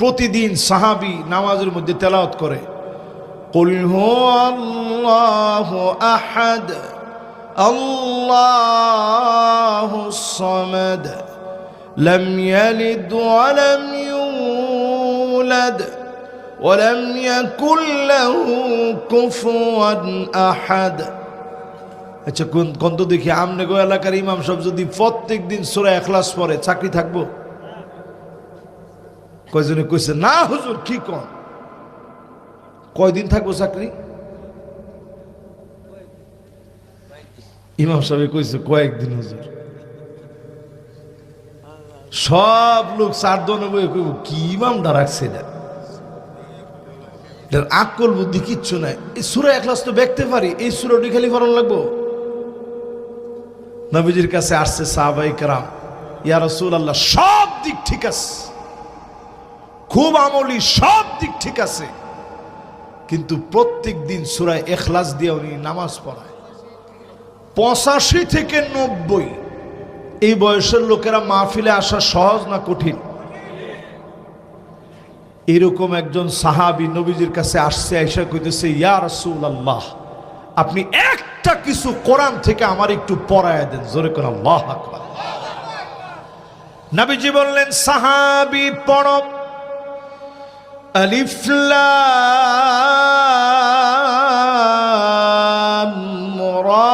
প্রতিদিন সাহাবী নামাজের মধ্যে তেলাওয়াত করে, কুল হুয়াল্লাহু আহাদ আল্লাহুস সামাদ লাম ইয়ালিদ ওয়া লাম ইউলাদ ওয়া লাম ইয়াকুল লাহু কুফুয়ান আহাদ। আচ্ছা, কোন তো দেখি আমনে গো এলাকার ইমাম সাহেব যদি প্রত্যেক দিন সূরা ইখলাস পড়ে চাকরি থাকবো? কয়জনে কইছে না হুজুর, কি কোন, কয়দিন থাকবো চাকরি? ইমাম সাহেব কইছে কয়েকদিন হুজুর। সব লোক 4 দনে বই কইব কি ইমাম দাঁড়াচ্ছে না, আকল বুদ্ধি কিচ্ছু নাই। এই সূরা ইখলাস তো দেখতে পারি, এই সূরাটি খালি পড়ন লাগবো? নবীজির কাছে আসছে সাহাবায়ে কেরাম, ইয়া রাসূলুল্লাহ সব দিক ঠিক আছে, খুব আমলি, সব দিক ঠিক আছে, কিন্তু প্রত্যেক দিন সূরা ইখলাস দিয়ে উনি নামাজ পড়ায়। 85 থেকে 90 এই বয়সের লোকেরা মাহফিলে আসা সহজ না কঠিন? এরকম একজন সাহাবী নবীজির কাছে আসছে, আয়েশা কইতেছে, ইয়া রাসূলুল্লাহ আপনি একটা কিছু কোরআন থেকে আমার একটু পড়ায়া দেন। জোরে কোন আল্লাহু আকবার। নবীজি বললেন, সাহাবী পড়ো, আলিফ লাম রা।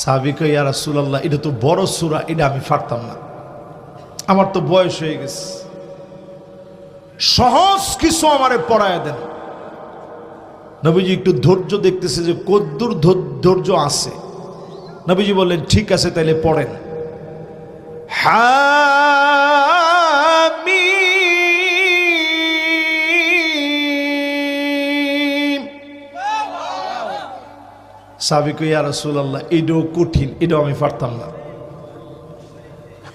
সাহাবী কয়, ইয়া রাসূলুল্লাহ এটা তো বড় সূরা, এটা আমি পারতাম না, আমার তো বয়স হয়ে গেছে, সহজ কিছু আমারে পড়ায়া দেন। নবীজি একটু ধৈর্য দেখতেছে যে কদ্দুর ধৈর্য আছে। নবীজি বললেন, ঠিক আছে তাইলে পড়েন। হামিম। সাহাবী কয়, ইয়া রাসূলুল্লাহ এটাও কঠিন, এটাও আমি পারতাম না,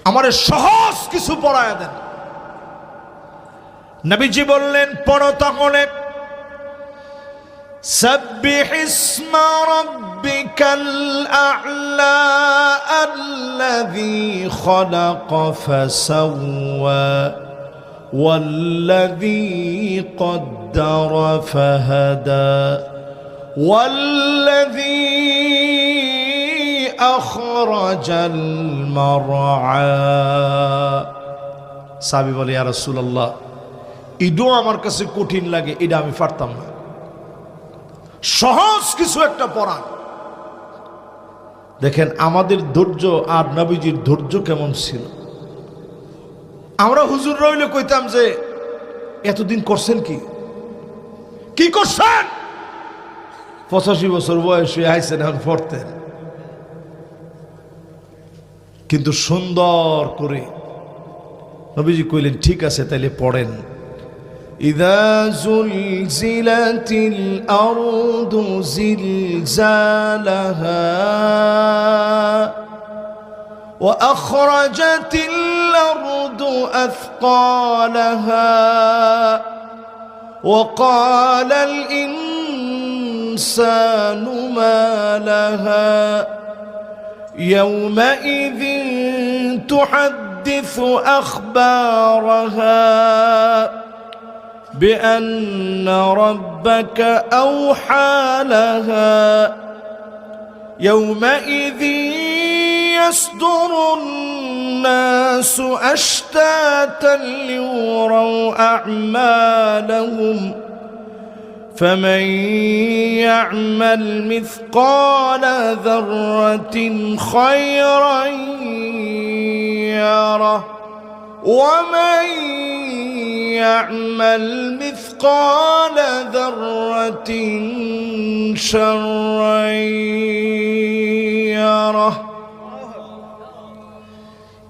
আমারে সহজ কিছু পড়ায়া দেন। নবীজি বললেন, পড়ো তাহলে, সাব্বিহ ইসমা রাব্বিকাল আ'লা আল্লাযী খালাকা ফাসাওয়া ওয়াল্লাযী কদ্দারা ফাহাদা ওয়াল্লাযী আখরাজাল মারআ। সাহাবী বলে, ইয়া রাসূলুল্লাহ এটাও আমার কাছে কঠিন লাগে, এটা আমি পারতাম না, সহজ কিছু একটা পড়ান। দেখেন আমাদের ধৈর্য আর নবীজির ধৈর্য কেমন ছিল। আমরা হুজুর রইলে কইতাম যে এতদিন করছেন কি করছেন, 85 বছর বয়সে আইছেন এখন পড়তেন। কিন্তু সুন্দর করে নবীজি কইলেন, ঠিক আছে তাইলে পড়েন। إذا زلزلت الأرض زلزالها وأخرجت الأرض أثقالها وقال الإنسان ما لها يومئذ تحدث أخبارها بأن ربك أوحى لها يومئذ يصدر الناس أشتاتا ليروا أعمالهم فمن يعمل مثقال ذرة خيرا يره ومن يعمل مثقال ذرة شرا يره।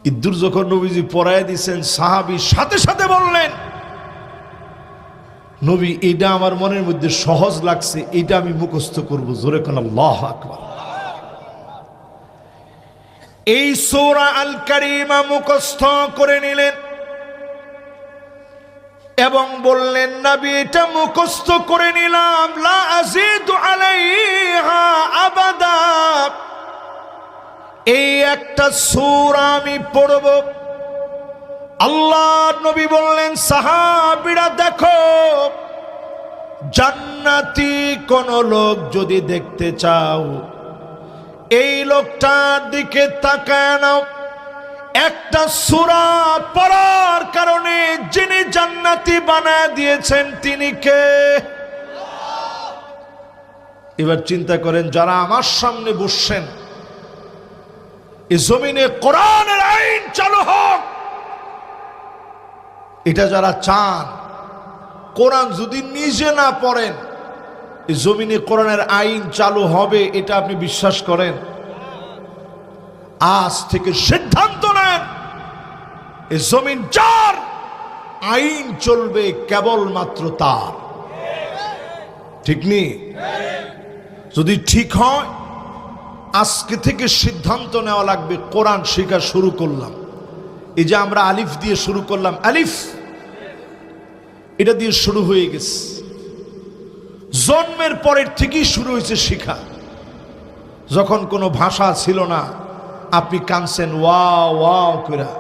ইদ্দুর যখন নবীজি পড়ায় দিয়েছেন, সাহাবী সাথে সাথে বললেন, নবী এটা আমার মনের মধ্যে সহজ লাগছে, এটা আমি মুখস্থ করব। জোরে কোন আল্লাহু আকবার। এই সূরা আল কারীমা মুখস্থ করে নিলেন এবং বললেন, নবী এটা মুখস্থ করে নিলাম, লা আযীদু আলাইহা আবাদা, এই একটা সূরা আমি পড়ব। আল্লাহ নবী বললেন, সাহাবীরা দেখো, জান্নাতি কোন লোক যদি দেখতে চাও, এই লোকটার দিকে তাকায় নাও। একটা সূরা পড়ার কারণে যিনি জান্নাতি বানায় দিয়েছেন তিনি কে? এবার চিন্তা করেন, যারা আমার সামনে বসছেন, এই জমিনে কোরআনের আইন চালু হোক, এটা যারা চান, কোরআন যদি নিজে না পড়েন এই জমিনে কোরআনের আইন চালু হবে, এটা আপনি বিশ্বাস করেন? আজ থেকে সিদ্ধান্ত নেন, এই জমিন যার, আইন চলবে কেবলমাত্র তার। ঠিক নেই? যদি ঠিক হয়, আজকে থেকে সিদ্ধান্ত নেওয়া লাগবে, কোরআন শেখা শুরু করলাম। এই যে আমরা আলিফ দিয়ে শুরু করলাম, আলিফ, এটা দিয়ে শুরু হয়ে গেছে। জন্মের পরের থেকেই শুরু হয়েছে শিখা। যখন কোনো ভাষা ছিল না, আপনি কানছেন ওয়াও ওয়াও কইরা।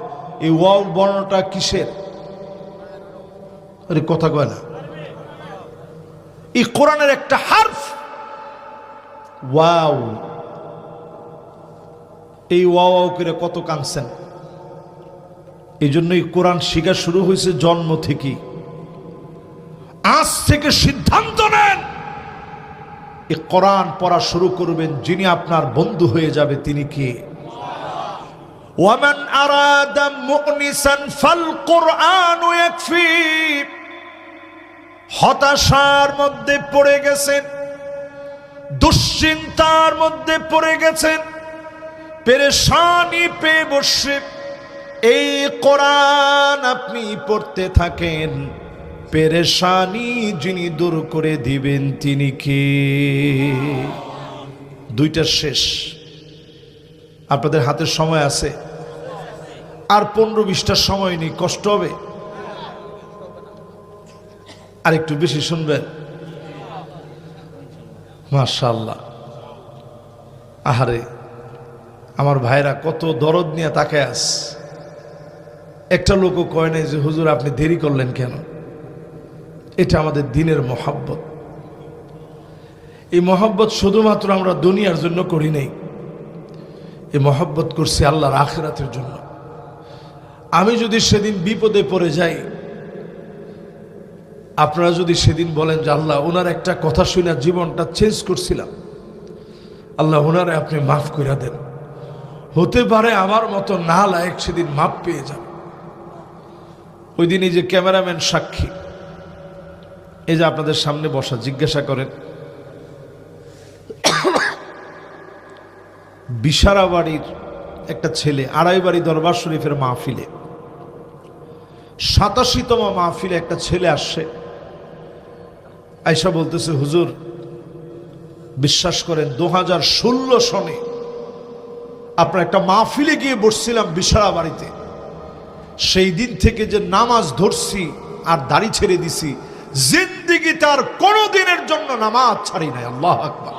এই ওয়াও বর্ণটা কিসের? আরে কথা কয় না। এই কোরআনের একটা হারফ ওয়াও। এই ওয়াও ওয়াও করে কত কানছেন। এই জন্যই কোরআন শিখা শুরু হয়েছে জন্ম থেকে। আজ থেকে সিদ্ধান্ত নেন, এই কোরআন পড়া শুরু করবেন, যিনি আপনার বন্ধু হয়ে যাবে তিনি কে? ওয়ামান আরাদা মুকনিসান ফাল কুরআনু ইয়াকফি। হতাশার মধ্যে পড়ে গেছেন, দুশ্চিন্তার মধ্যে পড়ে গেছেন, পেরেশানি পেয়ে বসে এই কোরআন আপনি পড়তে থাকেন, পেরেশানি যিনি দূর করে দিবেন তিনি কে? দুইটা শেষ। আপনাদের হাতের সময় আছে, আর 15-20টার সময় নেই, কষ্ট হবে। আর একটু বেশি শুনবেন। মাশাআল্লাহ। আহারে আমার ভাইরা কত দরদ নিয়ে তাকায় আস। একটা লোকও কয় নাই যে হুজুর আপনি দেরি করলেন কেন। এটা আমাদের দিনের মহব্বত। এই মহব্বত শুধুমাত্র আমরা দুনিয়ার জন্য করি নাই, এই মহব্বত করছি আল্লাহর আখিরাতের জন্য। আমি যদি সেদিন বিপদে পড়ে যাই, আপনারা যদি সেদিন বলেন যে আল্লাহ ওনার একটা কথা শুনে জীবনটা চেঞ্জ করছিলাম, আল্লাহ ওনারে আপনি মাফ করে দেন, হতে পারে আমার মতো না লায়েক সেদিন মাফ পেয়ে যাবে। ওই দিন এই যে ক্যামেরাম্যান সাক্ষী, এই যে আপনাদের সামনে বসা, জিজ্ঞাসা করেন বিশারা বাড়ির একটা ছেলে আড়াই বাড়ি দরবার শরীফের মাহফিলে, 87তম মাহফিলে একটা ছেলে আসছে, আয়সা বলতেছে হুজুর বিশ্বাস করেন 2016 সনে আপনার একটা মাহফিলে গিয়ে বসছিলাম বিশারা বাড়িতে, সেই দিন থেকে যে নামাজ ধরছি আর দাড়ি ছেড়ে দিছি, জিন্দেগি তার কোনো দিনের জন্য নামাজ ছাড়ি নাই। আল্লাহু আকবার।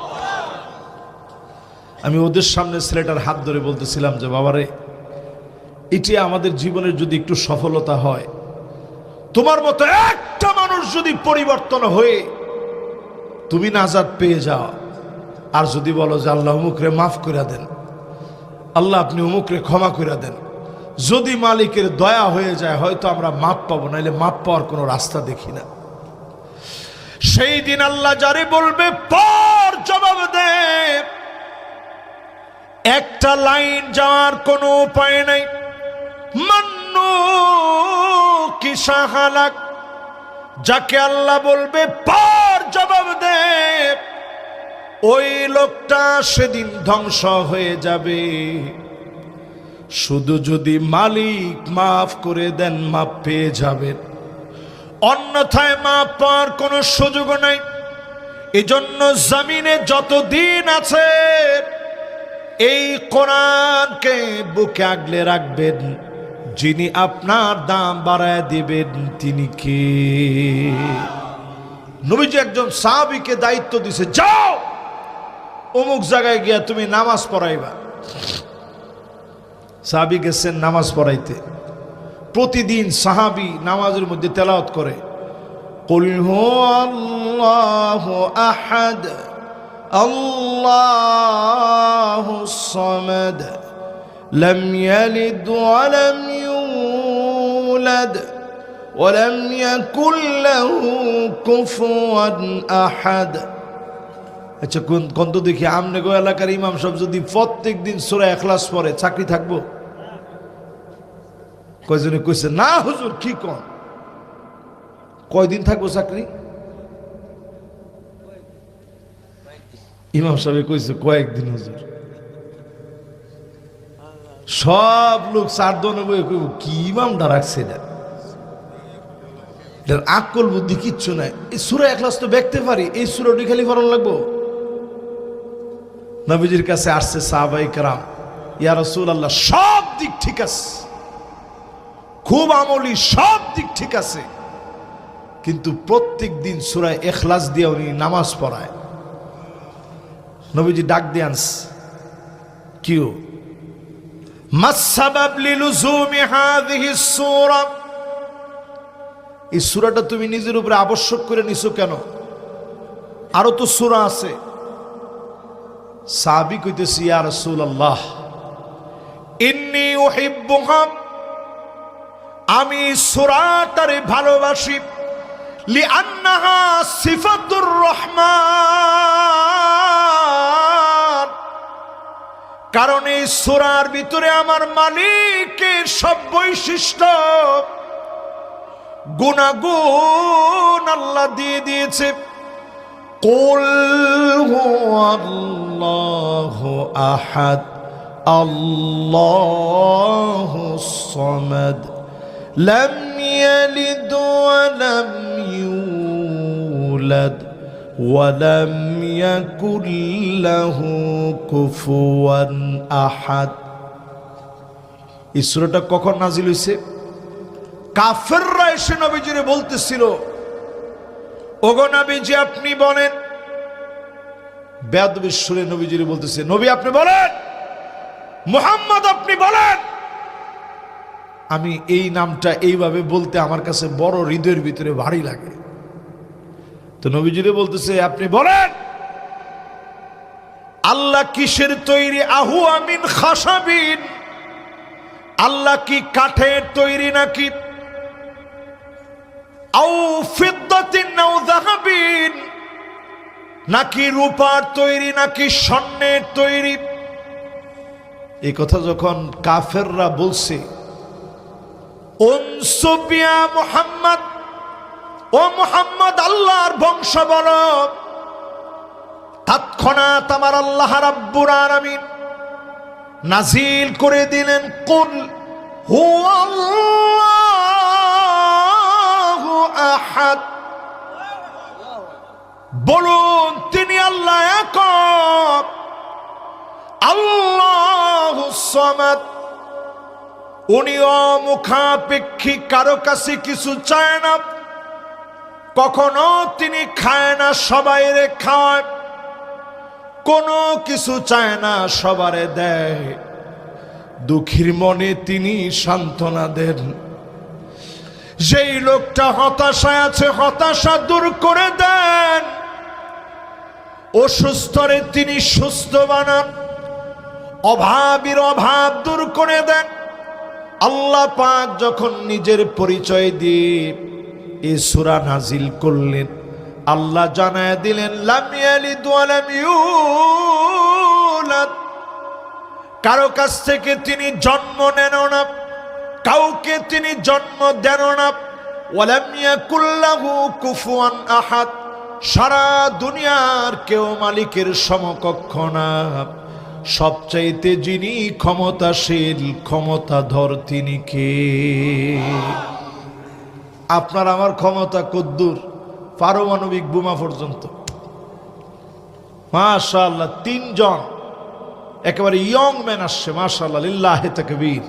আমি ওদের সামনে ছেলেটার হাত ধরে বলতেছিলাম যে বাবারে, এটি আমাদের জীবনের যদি একটু সফলতা হয়, তোমার মতো একটা মানুষ যদি পরিবর্তন হয়ে তুমি নাজাত পেয়ে যাও, আর যদি বলো যে আল্লাহ অমুকরে মাফ করে দেন, আল্লাহ আপনি অমুকরে ক্ষমা করে দেন, যদি মালিকের দয়া হয়ে যায় হয়তো আমরা মাপ পাবো, নাইলে মাপ পাওয়ার কোনো রাস্তা দেখি না। সেই দিন আল্লাহ যারে বলবে পর জবাব দে, একটা লাইন যাওয়ার কোনো উপায় নাই। মান্নু কি সাহালাক, যাকে আল্লাহ বলবে পর জবাব দে, ওই লোকটা সেদিন ধ্বংস হয়ে যাবে। শুধু যদি মালিক মাফ করে দেন মাফ পেয়ে যাবেন, অন্যথায় মাফ পাওয়ার কোনো সুযোগ নাই। এজন্য জমিনে যত দিন আছে এই কোরআনকে বুকে আগলে রাখবেন, যিনি আপনার দাম বাড়ায় দিবেন তিনি কে? নবীজি একজন সাহাবীকে দায়িত্ব দিছে, যাও অমুক জায়গায় গিয়া তুমি নামাজ পড়াইবা। সাহাবী গেছেন নামাজ পড়াইতে। প্রতিদিন সাহাবী নামাজের মধ্যে তেলাওয়াত করে, কুল হুয়াল্লাহু আহাদ আল্লাহুস সামাদ লাম ইয়ালিদ ওয়া লাম ইউলাদ ওয়া লাম ইয়াকুল লাহু কুফুয়ান আহাদ। আচ্ছা কোন তো দেখি আমনে গো এলাকার ইমাম সাহেব যদি প্রত্যেক দিন সূরা ইখলাস পড়ে চাকরি থাকবো? কয়জনে কইছে না হুজুর কি কোন, কয়দিন থাকবো চাকরি? ইমাম সাহেব কইছে কয়েকদিন হুজুর। সব লোক 4 দনে বই কইব কি ইমামটা রাখছে না, এটার আকল বুদ্ধি কিচ্ছু নাই। এই সূরা ইখলাস তো দেখতে পারি, এই সূরাটি খালি পড়ন লাগবো। নবীজির কাছে আসছে সাহাবায়ে কেরাম, ইয়া রাসূলুল্লাহ সব দিক ঠিক আছে, খুব আমলি, সব দিক ঠিক আছে, কিন্তু প্রত্যেক দিন সূরা ইখলাস দিয়ে উনি নামাজ পড়ায়। নবীজি ডাক দিয়ে আনস, কিউ মাসসাবাব লিলুজুমি হাযিহি সূরা, এই সূরাটা তুমি নিজের উপরে আবশ্যক করে নিছো কেন? আরো তো সূরা আছে। সাহাবী কইতেছে, ইয়া রাসূলুল্লাহ ইন্নী উহিব্বুহা, আমি সূরাটারে ভালোবাসি, লিআন্নাহা সিফাতুর রহমান, কারণ এই সূরার ভিতরে আমার মালিকের সব বৈশিষ্ট্য গুণাগুণ আল্লাহ দিয়ে দিয়েছে। কুল হুয়াল্লাহু আহাদ আল্লাহুস সামাদ লাম ইয়ালিদ ওয়া লাম ইউলাদ ওয়া লাম ইয়াকুল লাহু কুফুয়ান আহাদ। এই সূরাটা কখন নাজিল হইছে? কাফেররা এসে নবীজিরে বলতেছিল, ওগো নবীজি আপনি বলেন, বেয়াদবির সুরে নবীজিরে বলতেছে, নবী আপনি বলেন, মুহাম্মদ আপনি বলেন। আমি এই নামটা এইভাবে বলতে আমার কাছে বড় হৃদয়ের ভিতরে ভারী লাগে। তো নবীজিরে বলতেছে, আপনি বলেন আল্লাহ কিসের তৈরি? আহু আমিন খাসাবিন, আল্লাহ কি কাঠের তৈরি নাকি? আও ফিদ্দাতিন নাও যাহাবিন, নাকি রূপার তৈরি নাকি স্বর্ণের তৈরি? এই কথা যখন কাফেররা বলছে, উনসুব ইয়া মুহাম্মদ, ও মুহাম্মদ আল্লাহর বংশ বলো, তৎক্ষণাৎ আমার আল্লাহ রাব্বুল আলামিন নাজিল করে দিলেন, কুল হুয়াল্লাহু আহাদ, বলুন তিনি আল্লাহ একক, আল্লাহুস সামাদ, উনি অমুখাপেক্ষী, কারো কাছে কিছু চায় না, কখনো তিনি খায় না সবাইরে খায়, কোনো কিছু চায় না সবারে দেয়, দুঃখীর মনে তিনি সান্ত্বনা দেন। যেই লোকটা হতাশায় আছে হতাশা দূর করে দেন, অসুস্থরে তিনি সুস্থ বানান, অভাবীর অভাব দূর করে দেন। আল্লাহ পাক যখন নিজের পরিচয় দিয়ে এই সূরা নাজিল করলেন, আল্লাহ জানায় দিলেন, লাম ইয়ালিদ ওয়া লাম ইউলাদ, কারো কাছ থেকে তিনি জন্ম নেন না, কাউকে তিনি জন্ম দেন না, ওয়া লাম ইয়াকুল লাহু কুফুয়ান আহাদ, সারা দুনিয়ার কেউ মালিকের সমকক্ষ না, সবচাইতে যিনি ক্ষমতাশীল ক্ষমতাধর তিনি কে? আপনার আমার ক্ষমতা কদ্দুর? পারমাণবিক বোমা পর্যন্ত। মাশাআল্লাহ 3 জন একেবারে ইয়ং ম্যান আসছে, মাশাআল্লাহ, লিল্লাহি তাকবীর।